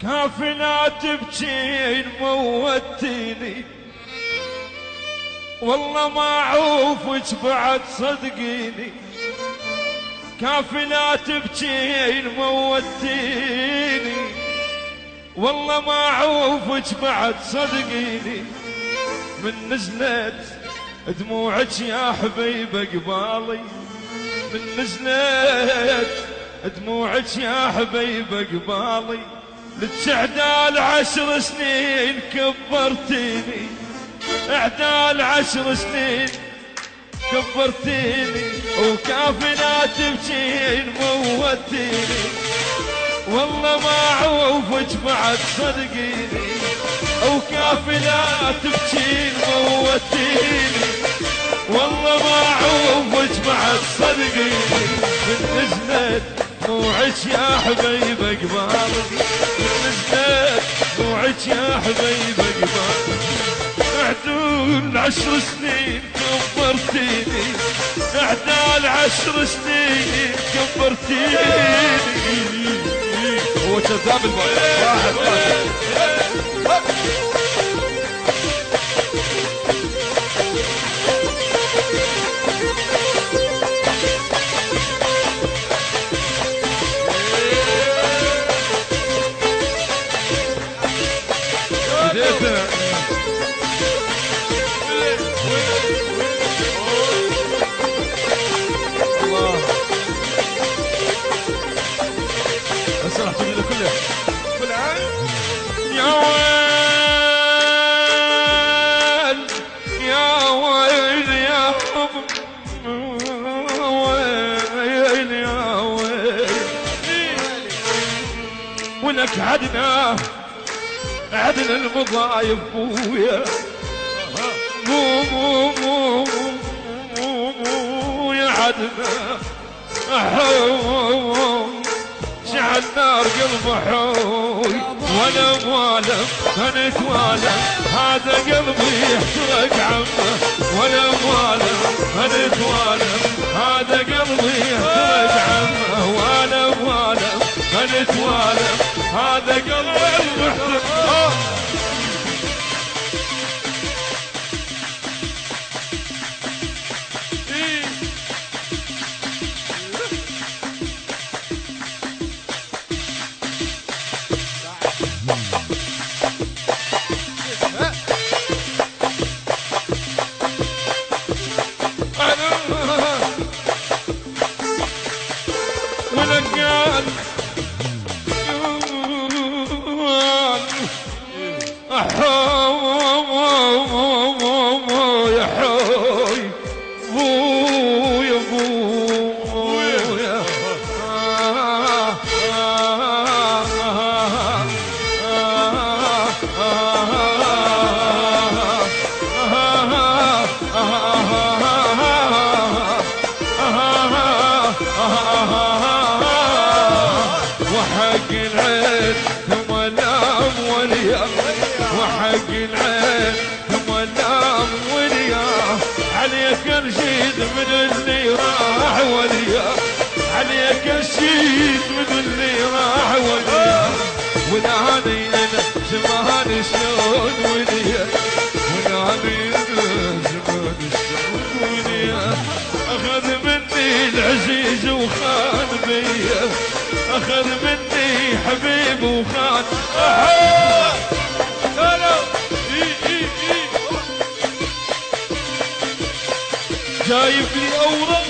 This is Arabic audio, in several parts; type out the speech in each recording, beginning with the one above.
كافنا تبكين موتيني والله ما اعوفك بعد صدقيني. كافنا تبكين موتيني والله ما اعوفك بعد صدقيني. من نزلت دموعك يا حبيبه قبالي، من نزلت دموعك يا حبيبه قبالي. للتعدال 10 سنين كبرتيني، اعدال 10 سنين كبرتيني. وكافنا تبكين موتيني والله ما اعوفك بعد صدقيني. وكافنا تبكين موتيني والله ما اعوفك بعد صدقيني. من نزلت دموعك يا حبيبه قبالي، من نزلت دموعك يا حبيبه قبالي. اعدال 10 سنين كبرتيني، اعدال 10 سنين كبرتيني. هو كذاب واحد ولك عدنا المضايف بويا، يا عدنا شعل نار قلب حوي. وانا موالم انا توالم هذا قلبي يحترق عمه. وانا موالم انا توالم هذا قلبي يحترق عمه. وانا موالم انا توالم هذا قلبي يحترق. وحق العين ثم الام واليا، وحق العين ثم الام واليا. عليك رشيد من اللي راح واليا، عليك رشيد من اللي راح واليا. ونهاني انا زمان شلون واليا، ونهاني انا زمان شلون واليا. اخذ مني العزيز وخان بيا، اخذ مني حبيب وخان. جايب لي اوراق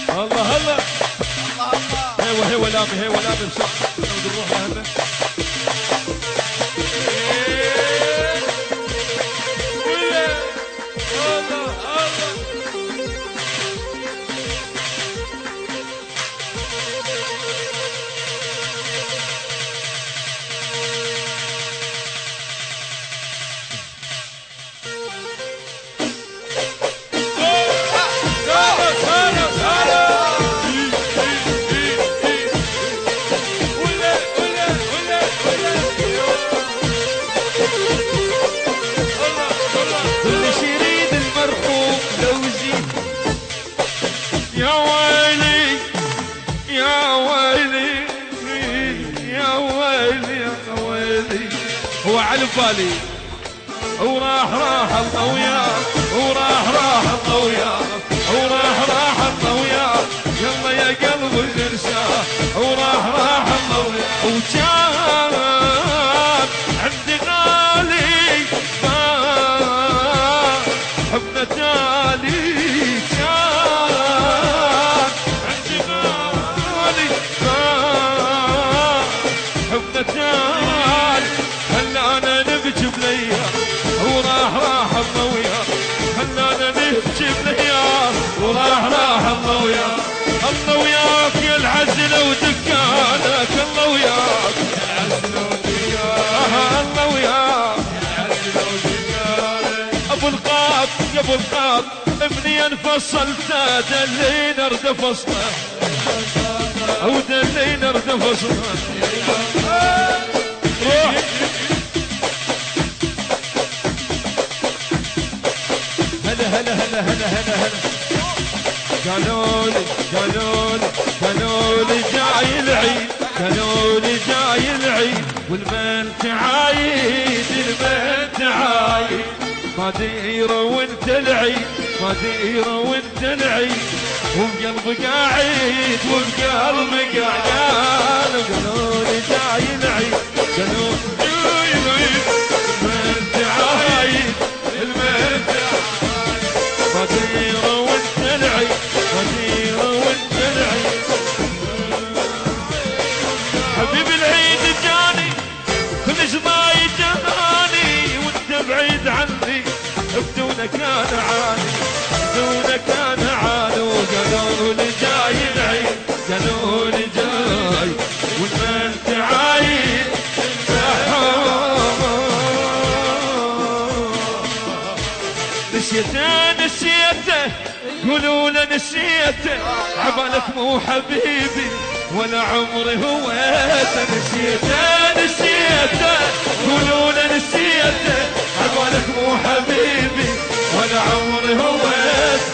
الله الله الله الله. هي ولامي هي ولامي بسرعه نروح لهنا. ايوه على بالي وراح الله وياك وراح الله وياك وراح الله وياك يلا يا قلبي نرساه وراح الله وياك وكان عندي غالي ما حبنا تالي كان عندي غالي ما حبنا تالي خلانا نبكي بليا وراح الله وياك خلانا نبكي بليا وراح الله وياك الله وياك يا العزلة ودكانك الله وياك يا العزلة ودكانك الله وياك يا العزلة ودكانك ابو القاب يا ابو القاب ابني انفصلت دلينا ارد فصله او دلينا ارد فصله روح هلا هلا هلا هلا هلا هلا قالوا لي جاي العيد قالوا لي جاي العيد والبنت عايد البنت عايد ما ديره وانت العيد ما ديره وانت العيد وبقلبي قاعد وبقلبي قاعد قالوا لي جاي العيد قالوا جاي العيد البنت عايد البنت عايد ما ديره وانت العيد ما ديره وانت العيد حبيب العيد جاني كلش ضايق جاني وانت بعيد عني بدونك انا عاني بدونك انا عاني وقالوا لي جاي العيد قالوا لي جاي والبنت عايد نسيته قولوا له نسيته عبالك مو حبيبي ولا عمري هويته نسيته قولوا له نسيته عبالك مو حبيبي ولا عمري هويته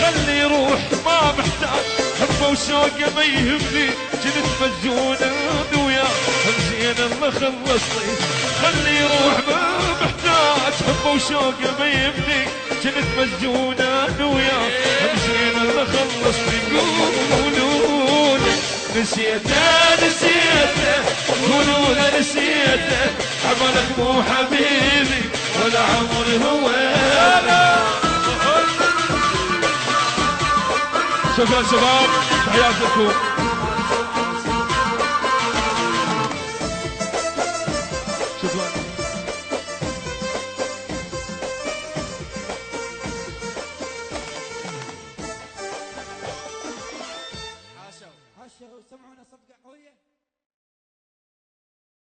خلي يروح ما محتاج حبه وشوقه ما يهمني كنت مجنونه وياه زين الله خلصني خلي يروح ما محتاج حبه وشوقه ما يهمني كنت مسجونة وياه زين الله خلصني قولوا نسيته قولوا له نسيته عملك مو حبيبي ولا عمري هو شكرا شباب تحياتكم